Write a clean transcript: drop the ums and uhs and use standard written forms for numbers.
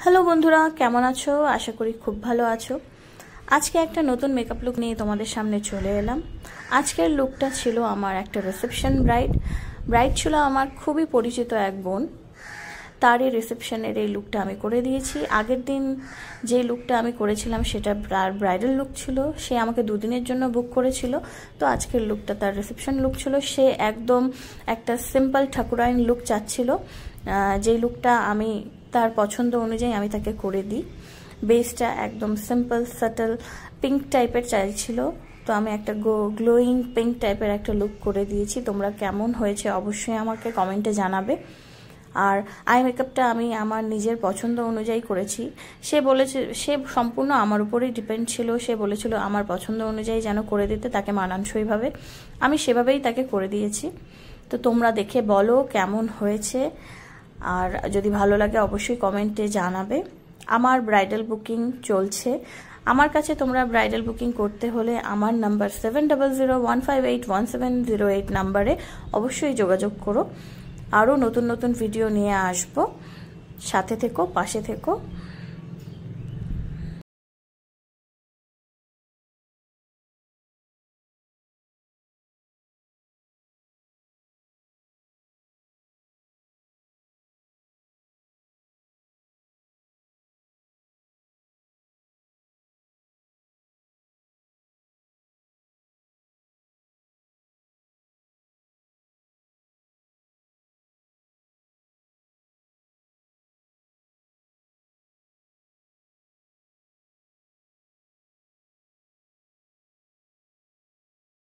Hello বন্ধুরা, কেমন আছো? আশা করি খুব ভালো আছো। আজকে একটা নতুন মেকআপ লুক নিয়ে তোমাদের সামনে চলে এলাম। আজকের লুকটা ছিল আমার একটা রিসেপশন ব্রাইড ছিল আমার খুবই পরিচিত এক বোন। তারই রিসেপশনের এই লুকটা আমি করে দিয়েছি। আগের দিন যে লুকটা আমি করেছিলাম সেটা ব্রাইডাল লুক ছিল, সে আমাকে দুদিনের জন্য বুক করেছিল। তো আজকের লুকটা তার রিসেপশন লুক ছিল। সে একদম একটা সিম্পল ঠাকুরাইন লুক চাচ্ছিল, যেই লুকটা আমি তার পছন্দ অনুযায়ী আমি তাকে করে দিই। বেসটা একদম সিম্পল সাটল পিঙ্ক টাইপের চাইছিল, তো আমি একটা গ্লোয়িং পিঙ্ক টাইপের একটা লুক করে দিয়েছি। তোমরা কেমন হয়েছে অবশ্যই আমাকে কমেন্টে জানাবে। আর আই মেকআপটা আমি আমার নিজের পছন্দ অনুযায়ী করেছি। সে সম্পূর্ণ আমার উপরেই ডিপেন্ড ছিল। সে বলেছিল আমার পছন্দ অনুযায়ী যেন করে দিতে, তাকে মানানসইভাবে। আমি সেভাবেই তাকে করে দিয়েছি। তো তোমরা দেখে বলো কেমন হয়েছে, আর যদি ভালো লাগে অবশ্যই কমেন্টে জানাবে। আমার ব্রাইডাল বুকিং চলছে। আমার কাছে তোমরা ব্রাইডাল বুকিং করতে হলে আমার নাম্বার 7001581708 নাম্বারে অবশ্যই যোগাযোগ করো। আরও নতুন নতুন ভিডিও নিয়ে আসবো। সাথে থেকো, পাশে থেকো।